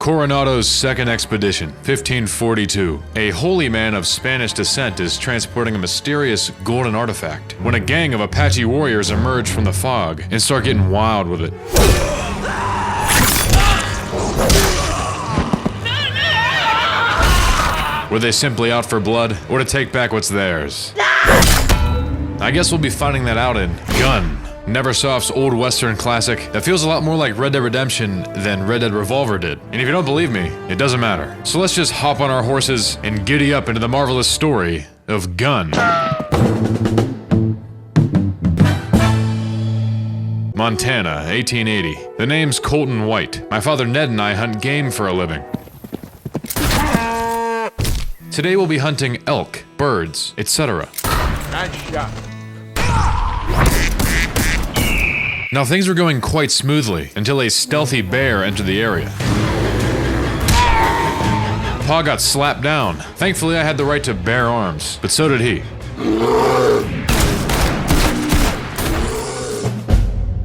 Coronado's second expedition, 1542. A holy man of Spanish descent is transporting a mysterious golden artifact when a gang of Apache warriors emerge from the fog and start getting wild with it. Were they simply out for blood, or to take back what's theirs? I guess we'll be finding that out in Gun, Neversoft's old western classic that feels a lot more like Red Dead Redemption than Red Dead Revolver did. And if you don't believe me, it doesn't matter. So let's just hop on our horses and giddy up into the marvelous story of Gun. Montana, 1880. The name's Colton White. My father Ned and I hunt game for a living. Today we'll be hunting elk, birds, etc. Nice shot. Now things were going quite smoothly until a stealthy bear entered the area. Pa got slapped down. Thankfully I had the right to bear arms, but so did he.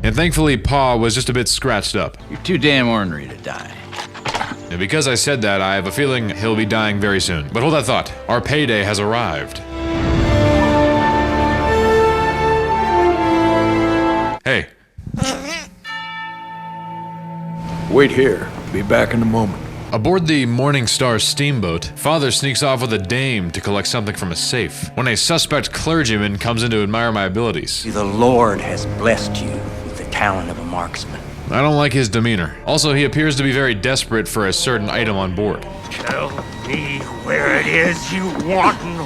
And thankfully Pa was just a bit scratched up. You're too damn ornery to die. And because I said that, I have a feeling he'll be dying very soon. But hold that thought. Our payday has arrived. Hey. Wait here. Be back in a moment. Aboard the Morning Star steamboat, Father sneaks off with a dame to collect something from a safe, when a suspect clergyman comes in to admire my abilities. The Lord has blessed you with the talent of a marksman. I don't like his demeanor. Also, he appears to be very desperate for a certain item on board. Tell me where it is you want and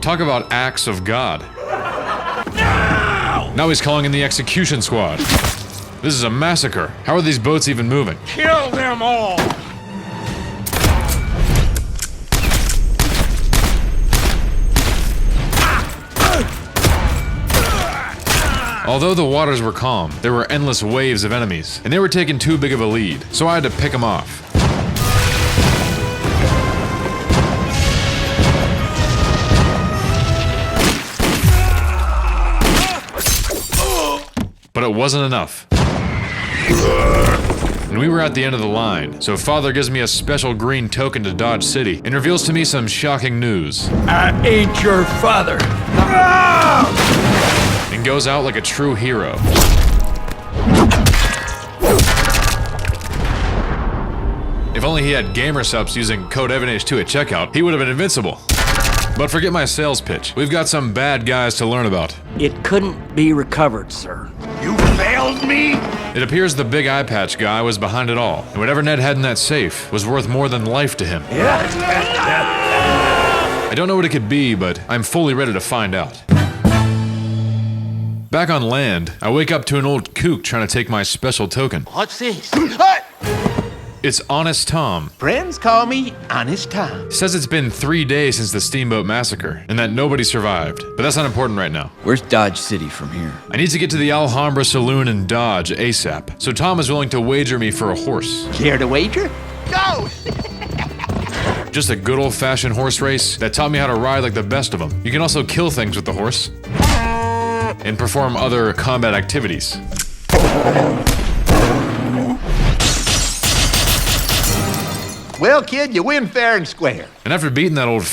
Talk about acts of God. Now he's calling in the execution squad. This is a massacre. How are these boats even moving? kill them all! Although the waters were calm, there were endless waves of enemies, and they were taking too big of a lead, so I had to pick them off. But it wasn't enough. And we were at the end of the line, so Father gives me a special green token to Dodge City and reveals to me some shocking news. I ain't your father. And goes out like a true hero. If only he had gamer subs using code EvanH2 at checkout, he would have been invincible. But forget my sales pitch. We've got some bad guys to learn about. It couldn't be recovered, sir. You failed me? It appears the big eye patch guy was behind it all, and whatever Ned had in that safe was worth more than life to him. I don't know what it could be, but I'm fully ready to find out. Back on land, I wake up to an old kook trying to take my special token. What's this? It's Honest Tom. Friends call me Honest Tom. Says it's been 3 days since the Steamboat Massacre, and that nobody survived. But that's not important right now. Where's Dodge City from here? I need to get to the Alhambra Saloon in Dodge ASAP, so Tom is willing to wager me for a horse. Care to wager? Go! Just a good old-fashioned horse race that taught me how to ride like the best of them. You can also kill things with the horse and perform other combat activities. Well, kid, you win fair and square. And after beating that old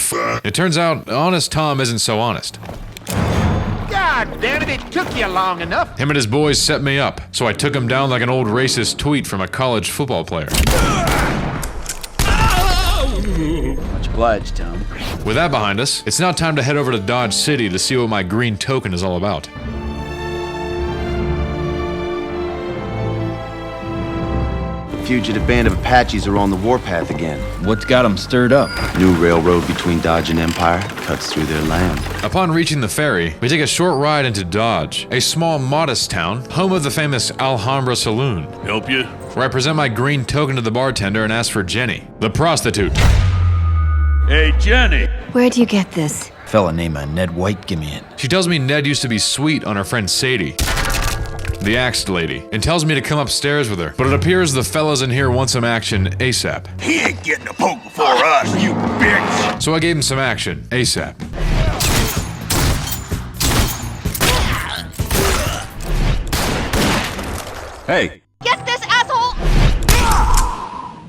it turns out Honest Tom isn't so honest. God damn it, it took you long enough. Him and his boys set me up, so I took him down like an old racist tweet from a college football player. Much obliged, Tom. With that behind us, it's now time to head over to Dodge City to see what my green token is all about. Fugitive band of Apaches are on the warpath again. What's got them stirred up? New railroad between Dodge and Empire cuts through their land. Upon reaching the ferry, we take a short ride into Dodge, a small, modest town, home of the famous Alhambra Saloon. Help you? Where I present my green token to the bartender and ask for Jenny, the prostitute. Hey, Jenny. Where'd you get this? Fella named Ned White, give me it. She tells me Ned used to be sweet on her friend Sadie, the axed lady, and tells me to come upstairs with her. But it appears the fellas in here want some action ASAP. He ain't getting a poke before us, you bitch. So I gave him some action ASAP. Hey, Get this asshole!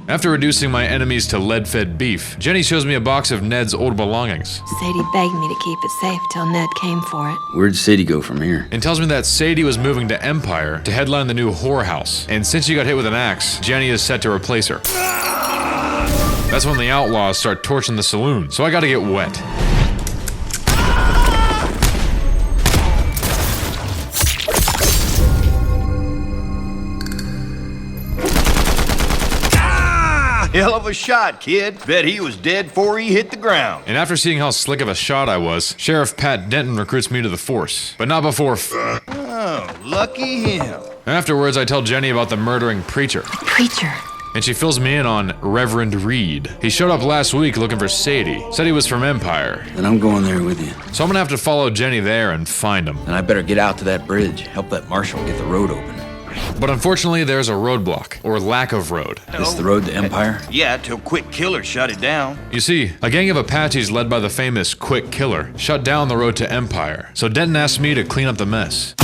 After reducing my enemies to lead-fed beef, Jenny shows me a box of Ned's old belongings Sadie begged me to keep it safe till Ned came for it. Where'd Sadie go from here? and tells me that Sadie was moving to Empire to headline the new whorehouse, and since she got hit with an axe, Jenny is set to replace her. That's when the outlaws start torching the saloon, so I gotta get wet. Hell of a shot, kid. Bet he was dead before he hit the ground. And after seeing how slick of a shot I was, Sheriff Pat Denton recruits me to the force, but not before Oh, lucky him. Afterwards, I tell Jenny about the murdering preacher, Preacher. and she fills me in on Reverend Reed. He showed up last week looking for Sadie, said he was from Empire, Then I'm going there with you. so I'm gonna have to follow Jenny there and find him. And I better get out to that bridge, help that marshal get the road open. But unfortunately, there's a roadblock, or lack of road. This the road to Empire? Yeah, till Quick Killer shut it down. You see, a gang of Apaches led by the famous Quick Killer shut down the road to Empire, so Denton asked me to clean up the mess.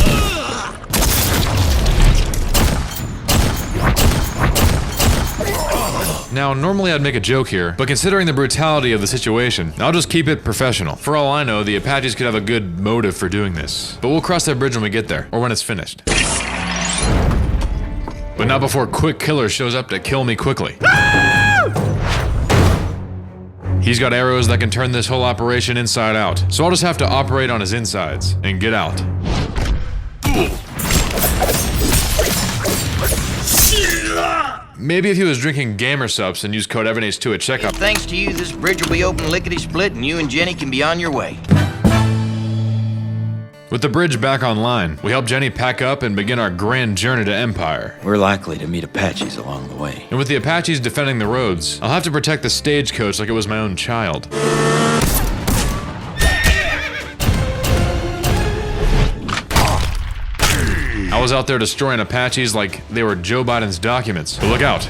Now, normally I'd make a joke here, but considering the brutality of the situation, I'll just keep it professional. For all I know, the Apaches could have a good motive for doing this, but we'll cross that bridge when we get there, or when it's finished. But not before Quick Killer shows up to kill me quickly. He's got arrows that can turn this whole operation inside out, so I'll just have to operate on his insides and get out. Maybe if he was drinking gamer subs and used code EVANACE2 at checkout. Thanks to you, this bridge will be open lickety-split and you and Jenny can be on your way. With the bridge back online, we help Jenny pack up and begin our grand journey to Empire. We're likely to meet Apaches along the way. And with the Apaches defending the roads, I'll have to protect the stagecoach like it was my own child. I was out there destroying Apaches like they were Joe Biden's documents. But look out.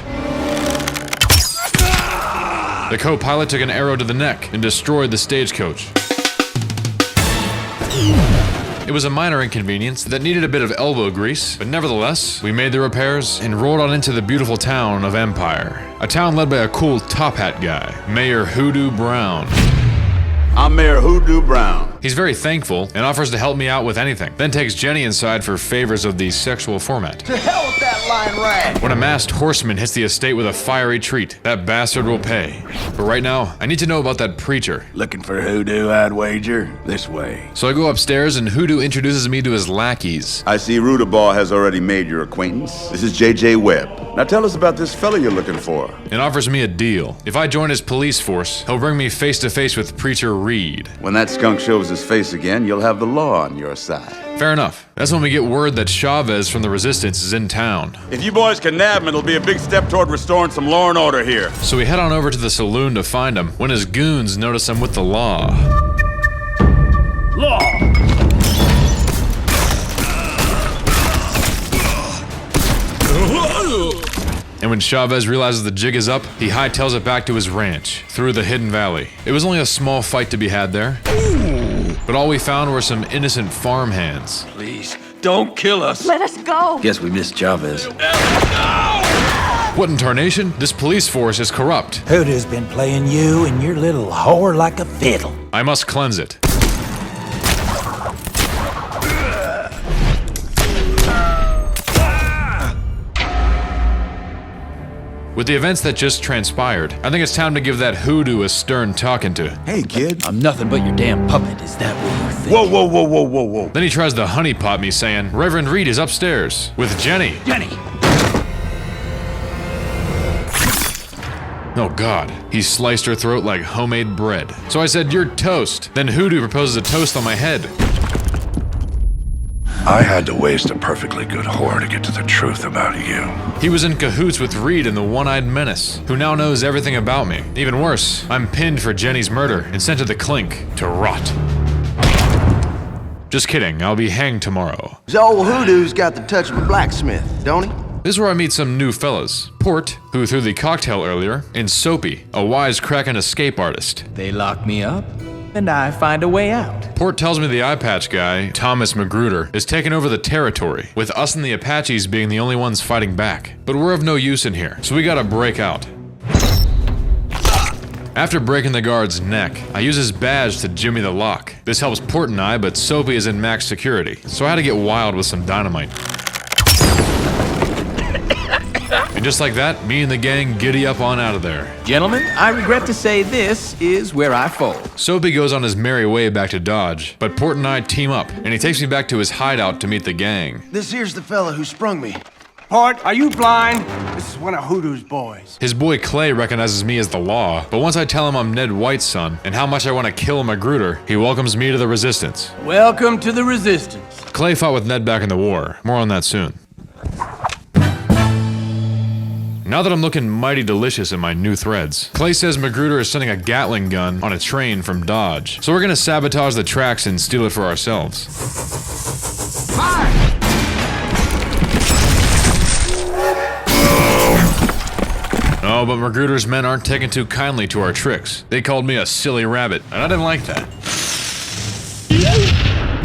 The co-pilot took an arrow to the neck and destroyed the stagecoach. It was a minor inconvenience that needed a bit of elbow grease, but nevertheless, we made the repairs and rolled on into the beautiful town of Empire. A town led by a cool top hat guy, Mayor Hoodoo Brown. I'm Mayor Hoodoo Brown. He's very thankful and offers to help me out with anything, then takes Jenny inside for favors of the sexual format. To hell with that line rag! When a masked horseman hits the estate with a fiery treat, that bastard will pay. But right now, I need to know about that preacher. Looking for Hoodoo, I'd wager? This way. So I go upstairs and Hoodoo introduces me to his lackeys. I see Rudaball has already made your acquaintance. This is J.J. Webb. Now tell us about this fella you're looking for. And offers me a deal. If I join his police force, he'll bring me face to face with Preacher Reed. When that skunk shows his face again, you'll have the law on your side. Fair enough. That's when we get word that Chavez from the Resistance is in town. If you boys can nab him, it'll be a big step toward restoring some law and order here. So we head on over to the saloon to find him, when his goons notice I'm with the law. Law! And when Chavez realizes the jig is up, he hightails it back to his ranch, through the hidden valley. It was only a small fight to be had there, but all we found were some innocent farmhands. Please, don't kill us. Let us go! Guess we missed Chavez. What in tarnation? This police force is corrupt. Hoodoo's been playing you and your little whore like a fiddle. I must cleanse it. With the events that just transpired, I think it's time to give that hoodoo a stern talking to. Hey, kid. I'm nothing but your damn puppet. Is that what you think? Whoa, whoa, whoa, whoa, whoa, whoa. Then he tries to honeypot me saying, Reverend Reed is upstairs with Jenny. Jenny! Oh God, he sliced her throat like homemade bread. So I said, you're toast. Then Hoodoo proposes a toast on my head. I had to waste a perfectly good whore to get to the truth about you. He was in cahoots with Reed and the One-Eyed Menace, who now knows everything about me. Even worse, I'm pinned for Jenny's murder and sent to the clink to rot. Just kidding, I'll be hanged tomorrow. This old Hoodoo's got the touch of a blacksmith, don't he? This is where I meet some new fellas. Port, who threw the cocktail earlier, and Soapy, a wisecracking escape artist. They locked me up? and I find a way out. Port tells me the eye patch guy, Thomas Magruder, is taking over the territory, with us and the Apaches being the only ones fighting back. But we're of no use in here, so we gotta break out. After breaking the guard's neck, I use his badge to jimmy the lock. This helps Port and I, but Soapy is in max security, so I had to get wild with some dynamite. And just like that, me and the gang giddy up on out of there. Gentlemen, I regret to say this is where I fall. Soapy goes on his merry way back to Dodge, but Port and I team up, and he takes me back to his hideout to meet the gang. This here's the fella who sprung me. Port, are you blind? This is one of Hoodoo's boys. His boy Clay recognizes me as the law, but once I tell him I'm Ned White's son and how much I want to kill Magruder, he welcomes me to the Resistance. Welcome to the Resistance. Clay fought with Ned back in the war. More on that soon. Now that I'm looking mighty delicious in my new threads, Clay says Magruder is sending a Gatling gun on a train from Dodge. So we're gonna sabotage the tracks and steal it for ourselves. Fire! Oh, but Magruder's men aren't taking too kindly to our tricks. They called me a silly rabbit, and I didn't like that.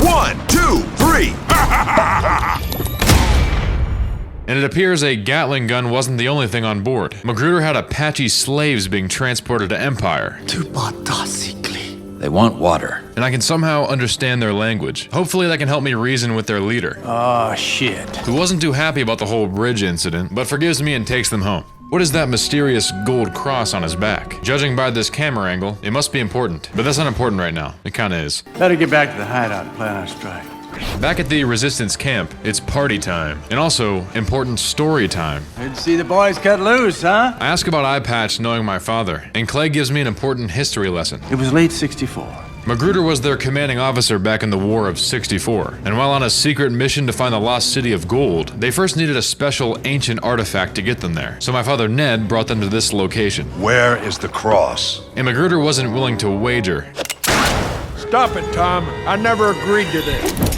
1, 2, 3. And it appears a Gatling gun wasn't the only thing on board. Magruder had Apache slaves being transported to Empire. They want water. And I can somehow understand their language. Hopefully that can help me reason with their leader. Oh, shit. Who wasn't too happy about the whole bridge incident, but forgives me and takes them home. What is that mysterious gold cross on his back? Judging by this camera angle, it must be important. But that's not important right now. It kinda is. Better get back to the hideout and plan our strike. Back at the Resistance camp, it's party time. And also, important story time. Good to see the boys cut loose, huh? I ask about Eye Patch knowing my father, and Clay gives me an important history lesson. It was late 64. Magruder was their commanding officer back in the War of 64, and while on a secret mission to find the lost city of gold, they first needed a special ancient artifact to get them there. So my father Ned brought them to this location. Where is the cross? And Magruder wasn't willing to wager. Stop it, Tom. I never agreed to this.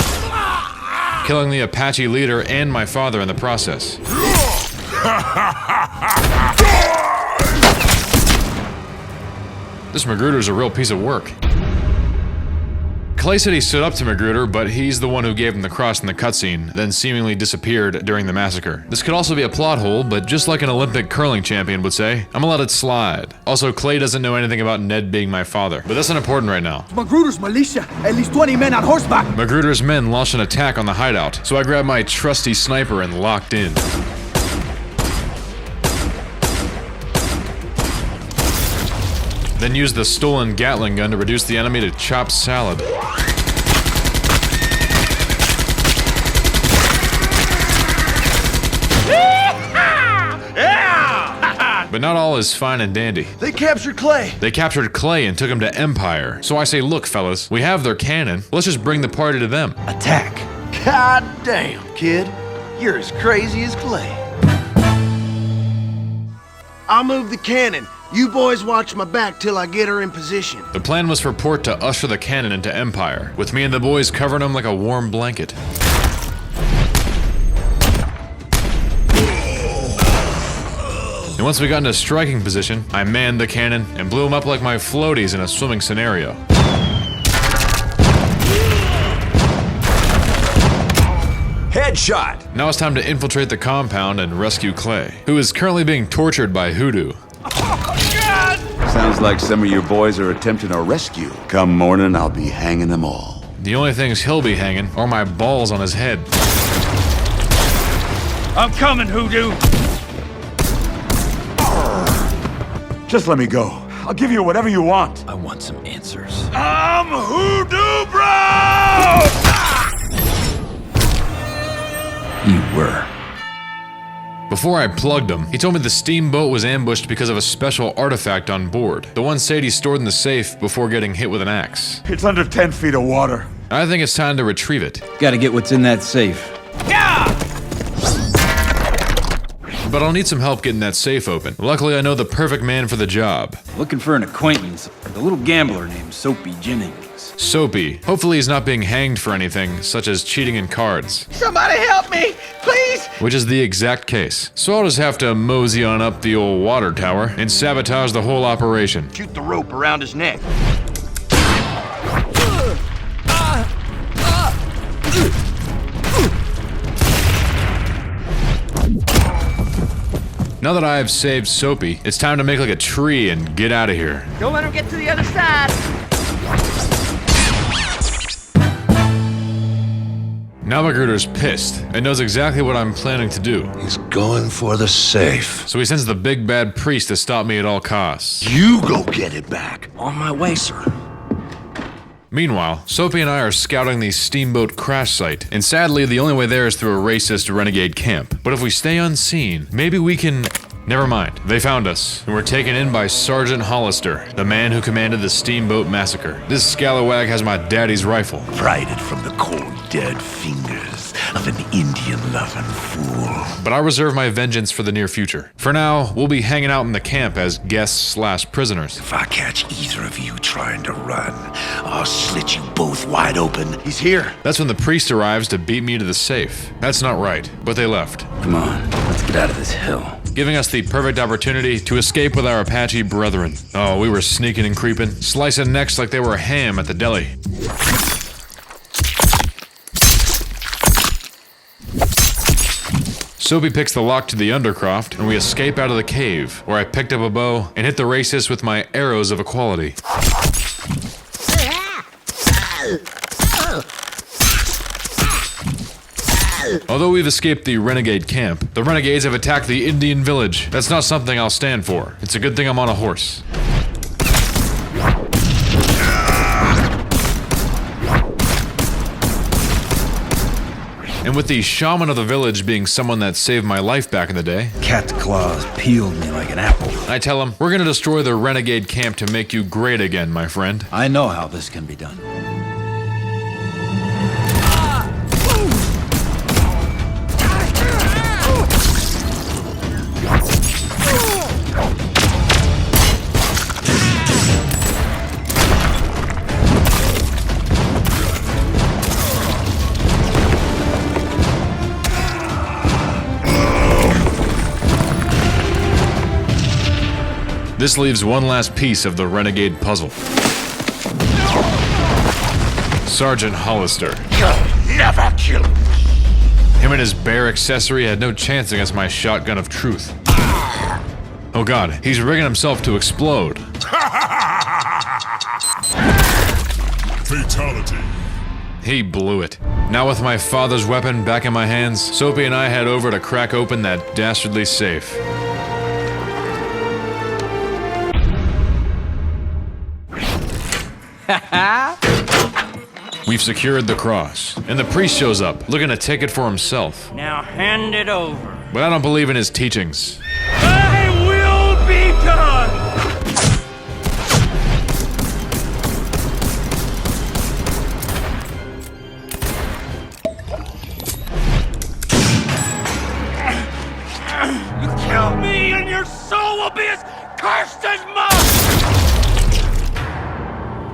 Killing the Apache leader and my father in the process. This Magruder's a real piece of work. Clay said he stood up to Magruder, but he's the one who gave him the cross in the cutscene, then seemingly disappeared during the massacre. This could also be a plot hole, but just like an Olympic curling champion would say, I'm gonna let it slide. Also, Clay doesn't know anything about Ned being my father, but that's not important right now. Magruder's militia, at least 20 men on horseback. Magruder's men launched an attack on the hideout, so I grabbed my trusty sniper and locked in. Then used the stolen Gatling gun to reduce the enemy to chopped salad. But not all is fine and dandy. They captured Clay. They captured Clay and took him to Empire. So I say, look, fellas, we have their cannon. Let's just bring the party to them. Attack. God damn, kid. You're as crazy as Clay. I'll move the cannon. You boys watch my back till I get her in position. The plan was for Port to usher the cannon into Empire, with me and the boys covering them like a warm blanket. And once we got into striking position, I manned the cannon and blew them up like my floaties in a swimming scenario. Headshot! Now it's time to infiltrate the compound and rescue Clay, who is currently being tortured by Hoodoo. Sounds like some of your boys are attempting a rescue. Come morning, I'll be hanging them all. The only things he'll be hanging are my balls on his head. I'm coming, Hoodoo. Just let me go. I'll give you whatever you want. I want some answers. I'm Hoodoo, bro! You were. Before I plugged him, he told me the steamboat was ambushed because of a special artifact on board. The one Sadie stored in the safe before getting hit with an axe. It's under 10 feet of water. I think it's time to retrieve it. Gotta get what's in that safe. But I'll need some help getting that safe open. Luckily, I know the perfect man for the job. Looking for an acquaintance, the little gambler named Soapy Jennings. Soapy. Hopefully he's not being hanged for anything, such as cheating in cards. Somebody help me, please! Which is the exact case. So I'll just have to mosey on up the old water tower and sabotage the whole operation. Shoot the rope around his neck. Now that I have saved Soapy, it's time to make like a tree and get out of here. Don't let him get to the other side. Now Magruder's pissed and knows exactly what I'm planning to do. He's going for the safe. So he sends the big bad priest to stop me at all costs. You go get it back. On my way, sir. Meanwhile, Soapy and I are scouting the steamboat crash site, and sadly the only way there is through a racist renegade camp. But if we stay unseen, maybe we can... Never mind. They found us, and we're taken in by Sergeant Hollister, the man who commanded the steamboat massacre. This scalawag has my daddy's rifle. Pried it from the cold, dead fingers of an Indian-loving fool. But I reserve my vengeance for the near future. For now, we'll be hanging out in the camp as guests/prisoners. If I catch either of you trying to run, I'll slit you both wide open. He's here. That's when the priest arrives to beat me to the safe. That's not right, but they left. Come on, let's get out of this hill. Giving us the perfect opportunity to escape with our Apache brethren. Oh, we were sneaking and creeping, slicing necks like they were ham at the deli. Soapy picks the lock to the undercroft, and we escape out of the cave, where I picked up a bow and hit the racist with my arrows of equality. Although we've escaped the renegade camp, the renegades have attacked the Indian village. That's not something I'll stand for. It's a good thing I'm on a horse. And with the shaman of the village being someone that saved my life back in the day, Cat's claws peeled me like an apple. I tell him, we're gonna destroy the renegade camp to make you great again, my friend. I know how this can be done. This leaves one last piece of the Renegade Puzzle. Sergeant Hollister. You'll never kill him. Him and his bare accessory had no chance against my shotgun of truth. Oh god, he's rigging himself to explode. Fatality. He blew it. Now with my father's weapon back in my hands, Soapy and I head over to crack open that dastardly safe. We've secured the cross, and the priest shows up, looking to take it for himself. Now hand it over. But I don't believe in his teachings. Thy will be done! You kill me and your soul will be as cursed as mine!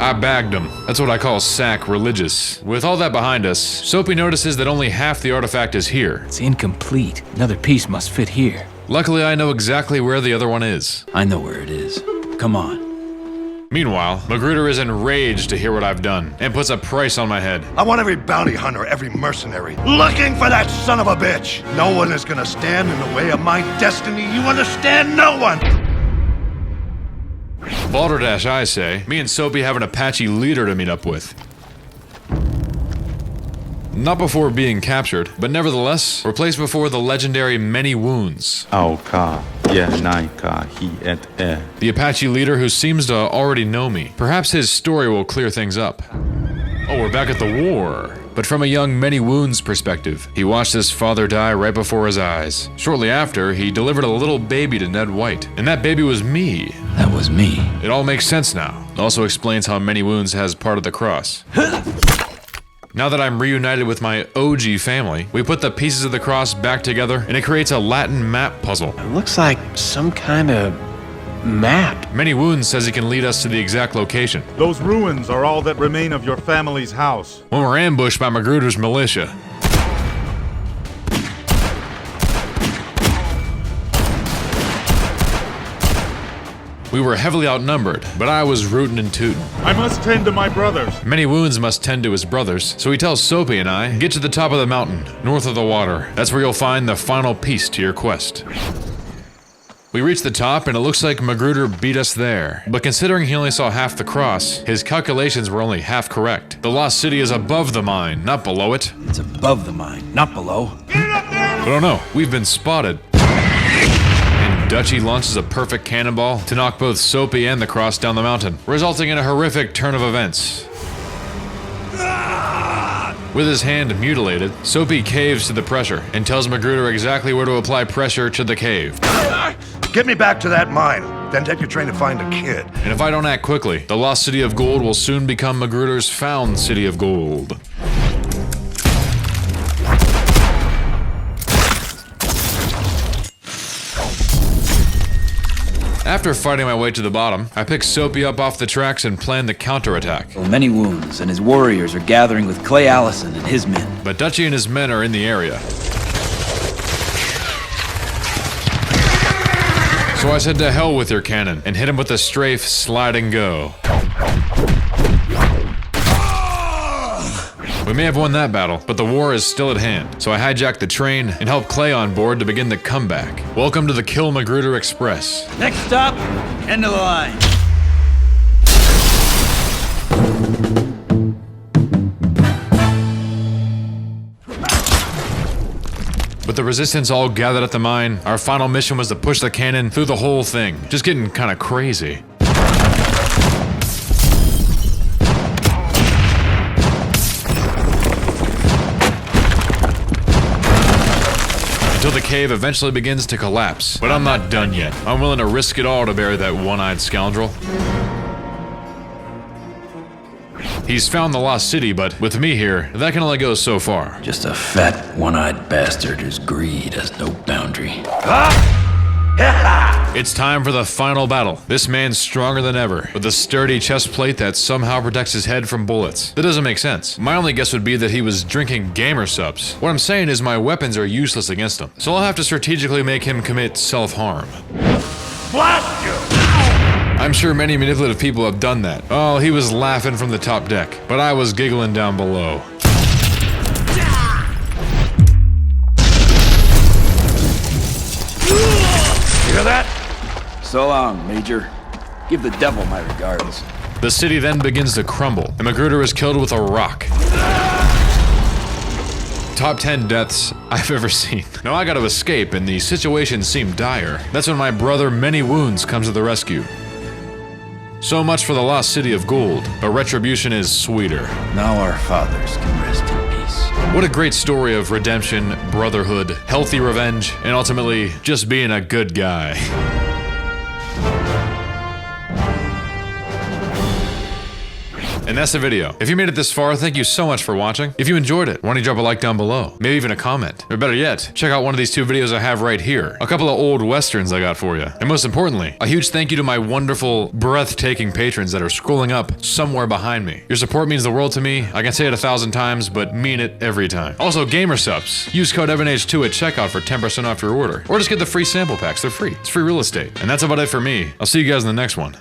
I bagged him. That's what I call sacrilegious. With all that behind us, Soapy notices that only half the artifact is here. It's incomplete. Another piece must fit here. Luckily, I know exactly where the other one is. I know where it is. Come on. Meanwhile, Magruder is enraged to hear what I've done, and puts a price on my head. I want every bounty hunter, every mercenary, looking for that son of a bitch. No one is gonna stand in the way of my destiny. You understand? No one! Balderdash, I say. Me and Soapy have an Apache leader to meet up with. Not before being captured, but nevertheless, we're placed before the legendary Many Wounds. The Apache leader who seems to already know me. Perhaps his story will clear things up. Oh, we're back at the war. But from a young Many Wounds perspective, he watched his father die right before his eyes. Shortly after, he delivered a little baby to Ned White. And that baby was me. That was me. It all makes sense now. It also explains how Many Wounds has part of the cross. Now that I'm reunited with my OG family, we put the pieces of the cross back together, and it creates a Latin map puzzle. It looks like some kind of map. Many Wounds says he can lead us to the exact location. Those ruins are all that remain of your family's house. When we're ambushed by Magruder's militia. We were heavily outnumbered, but I was rootin' and tootin'. I must tend to my brothers. Many Wounds must tend to his brothers, so he tells Soapy and I, get to the top of the mountain, north of the water. That's where you'll find the final piece to your quest. We reached the top, and it looks like Magruder beat us there. But considering he only saw half the cross, his calculations were only half correct. The lost city is above the mine, not below it. It's above the mine, not below. But oh no, we've been spotted. And Dutchy launches a perfect cannonball to knock both Soapy and the cross down the mountain, resulting in a horrific turn of events. With his hand mutilated, Soapy caves to the pressure and tells Magruder exactly where to apply pressure to the cave. Get me back to that mine, then take your train to find a kid. And if I don't act quickly, the lost city of gold will soon become Magruder's found city of gold. After fighting my way to the bottom, I pick Soapy up off the tracks and plan the counterattack. Well, many wounds, and his warriors are gathering with Clay Allison and his men. But Dutchy and his men are in the area. So I said to hell with your cannon and hit him with a strafe slide and go. We may have won that battle, but the war is still at hand. So I hijacked the train and helped Clay on board to begin the comeback. Welcome to the Kill Magruder Express. Next stop, end of the line. With the resistance all gathered at the mine, our final mission was to push the cannon through the whole thing. Just getting kinda crazy. Until the cave eventually begins to collapse. But I'm not done yet. I'm willing to risk it all to bury that one-eyed scoundrel. He's found the lost city, but with me here, that can only go so far. Just a fat, one-eyed bastard whose greed has no boundary. It's time for the final battle. This man's stronger than ever, with a sturdy chest plate that somehow protects his head from bullets. That doesn't make sense. My only guess would be that he was drinking gamer subs. What I'm saying is my weapons are useless against him, so I'll have to strategically make him commit self-harm. Blast you! I'm sure many manipulative people have done that. Oh, he was laughing from the top deck, but I was giggling down below. You hear that? So long, Major. Give the devil my regards. The city then begins to crumble, and Magruder is killed with a rock. Top 10 deaths I've ever seen. Now I gotta escape, and the situation seemed dire. That's when my brother Many Wounds comes to the rescue. So much for the lost city of gold, but retribution is sweeter. Now our fathers can rest in peace. What a great story of redemption, brotherhood, healthy revenge, and ultimately just being a good guy. And that's the video. If you made it this far, thank you so much for watching. If you enjoyed it, why don't you drop a like down below? Maybe even a comment. Or better yet, check out one of these two videos I have right here. A couple of old westerns I got for you. And most importantly, a huge thank you to my wonderful, breathtaking patrons that are scrolling up somewhere behind me. Your support means the world to me. I can say it 1,000 times, but mean it every time. Also, gamer subs. Use code EvanH2 at checkout for 10% off your order. Or just get the free sample packs. They're free. It's free real estate. And that's about it for me. I'll see you guys in the next one.